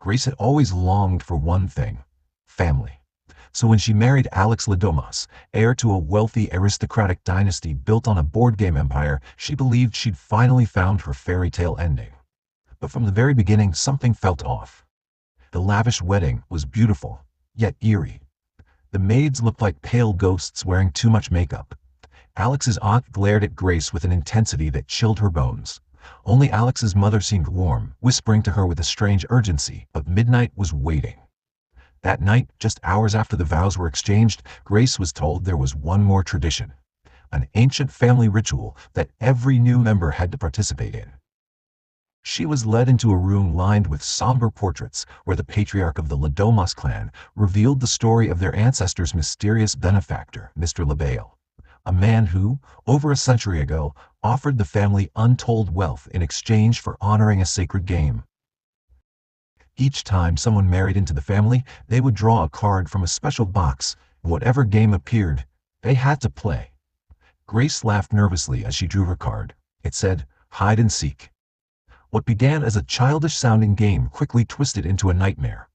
Grace had always longed for one thing: family. So when she married Alex le Domas, heir to a wealthy aristocratic dynasty built on a board game empire, she believed she'd finally found her fairy tale ending. But from the very beginning, something felt off. The lavish wedding was beautiful, yet eerie. The maids looked like pale ghosts wearing too much makeup. Alex's aunt glared at Grace with an intensity that chilled her bones. Only Alex's mother seemed warm, whispering to her with a strange urgency, but midnight was waiting. That night, just hours after the vows were exchanged, Grace was told there was one more tradition, an ancient family ritual that every new member had to participate in. She was led into a room lined with somber portraits where the patriarch of the le Domas clan revealed the story of their ancestor's mysterious benefactor, Mr. Labale, a man who, over a century ago, offered the family untold wealth in exchange for honoring a sacred game. Each time someone married into the family, they would draw a card from a special box, and whatever game appeared, they had to play. Grace laughed nervously as she drew her card. It said, "Hide and Seek." What began as a childish-sounding game quickly twisted into a nightmare.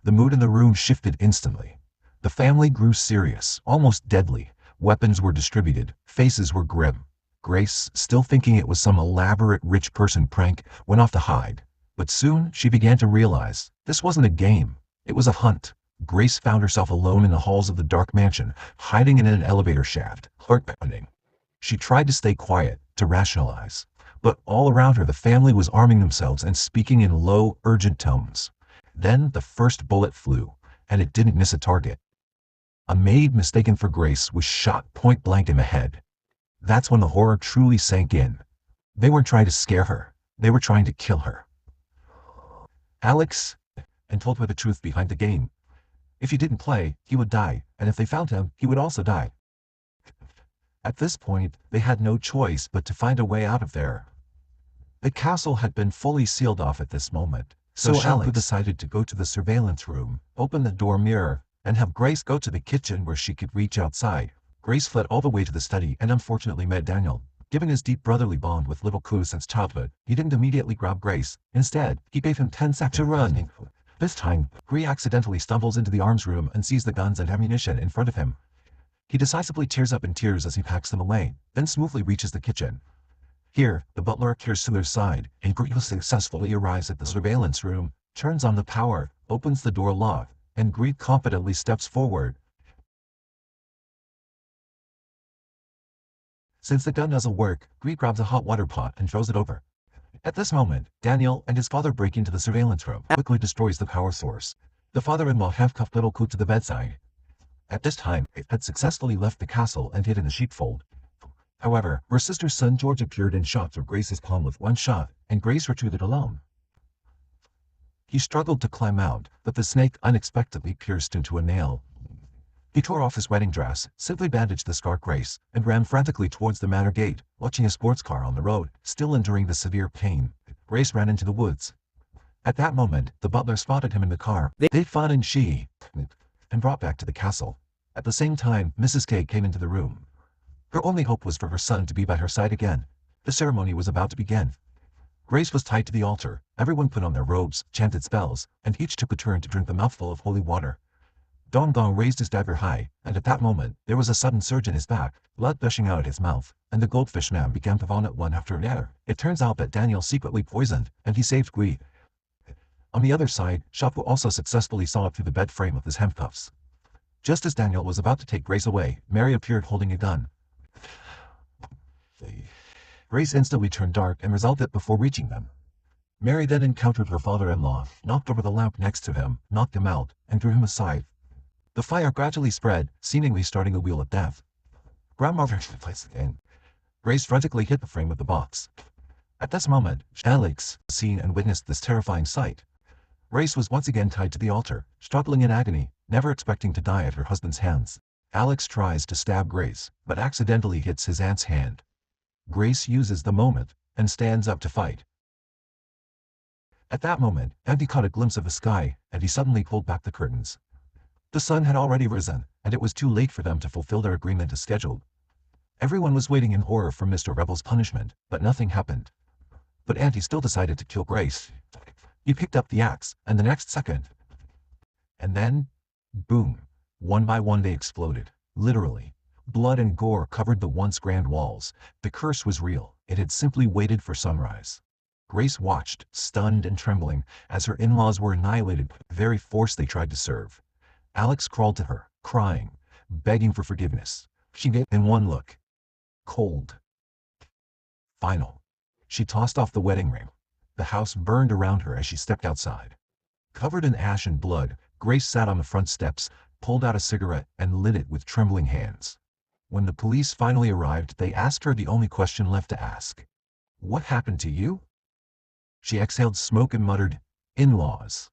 The mood in the room shifted instantly. The family grew serious, almost deadly. Weapons were distributed, faces were grim. Grace, still thinking it was some elaborate rich person prank, went off to hide. But soon she began to realize this wasn't a game, it was a hunt. Grace found herself alone in the halls of the dark mansion, hiding in an elevator shaft, heart pounding. She tried to stay quiet, to rationalize. But all around her the family was arming themselves and speaking in low, urgent tones. Then the first bullet flew, and it didn't miss a target. A maid mistaken for Grace was shot point blank in the head. That's when the horror truly sank in. They weren't trying to scare her, they were trying to kill her. Alex, and told her the truth behind the game. If he didn't play, he would die, and if they found him, he would also die. At this point, they had no choice but to find a way out of there. The castle had been fully sealed off at this moment, so Alex decided to go to the surveillance room, open the door mirror, and have Grace go to the kitchen where she could reach outside. Grace fled all the way to the study and unfortunately met Daniel. Given his deep brotherly bond with little Clue since childhood, he didn't immediately grab Grace. Instead, he gave him 10 seconds to run. This time, Gree accidentally stumbles into the arms room and sees the guns and ammunition in front of him. He decisively tears up in tears as he packs them away, then smoothly reaches the kitchen. Here, the butler appears to their side, and Gree successfully arrives at the surveillance room, turns on the power, opens the door lock, and Gree confidently steps forward. Since the gun doesn't work, Gree grabs a hot water pot and throws it over. At this moment, Daniel and his father break into the surveillance room, quickly destroys the power source. The father-in-law handcuffed little Clue to the bedside. At this time, it had successfully left the castle and hid in the sheepfold. However, her sister's son George appeared and shot through Grace's palm with one shot, and Grace retreated alone. He struggled to climb out, but the snake unexpectedly pierced into a nail. He tore off his wedding dress, simply bandaged the scarred Grace, and ran frantically towards the manor gate, watching a sports car on the road, still enduring the severe pain. Grace ran into the woods. At that moment, the butler spotted him in the car. They fought and brought back to the castle. At the same time, Mrs. K came into the room. Her only hope was for her son to be by her side again. The ceremony was about to begin. Grace was tied to the altar. Everyone put on their robes, chanted spells, and each took a turn to drink the mouthful of holy water. Dong Dong raised his dagger high, and at that moment, there was a sudden surge in his back, blood gushing out of his mouth, and the goldfish man began to vomit one after another. It turns out that Daniel secretly poisoned, and he saved Gree. On the other side, Shapu also successfully saw through the bed frame of his handcuffs. Just as Daniel was about to take Grace away, Mary appeared holding a gun. Grace instantly turned dark and resolved it before reaching them. Mary then encountered her father-in-law, knocked over the lamp next to him, knocked him out, and threw him aside. The fire gradually spread, seemingly starting a wheel of death. Grandmother placed it in. Grace frantically hit the frame of the box. At this moment, Alex seen and witnessed this terrifying sight. Grace was once again tied to the altar, struggling in agony, never expecting to die at her husband's hands. Alex tries to stab Grace, but accidentally hits his aunt's hand. Grace uses the moment and stands up to fight. At that moment, Auntie caught a glimpse of the sky, and he suddenly pulled back the curtains. The sun had already risen, and it was too late for them to fulfill their agreement as scheduled. Everyone was waiting in horror for Mr. Rebel's punishment, but nothing happened. But Auntie still decided to kill Grace. He picked up the axe, and the next second, and then, boom, one by one they exploded. Literally. Blood and gore covered the once grand walls. The curse was real. It had simply waited for sunrise. Grace watched, stunned and trembling, as her in-laws were annihilated by the very force they tried to serve. Alex crawled to her, crying, begging for forgiveness. She gave him one look. Cold. Final. She tossed off the wedding ring. The house burned around her as she stepped outside. Covered in ash and blood, Grace sat on the front steps, pulled out a cigarette, and lit it with trembling hands. When the police finally arrived, they asked her the only question left to ask. What happened to you? She exhaled smoke and muttered, in-laws.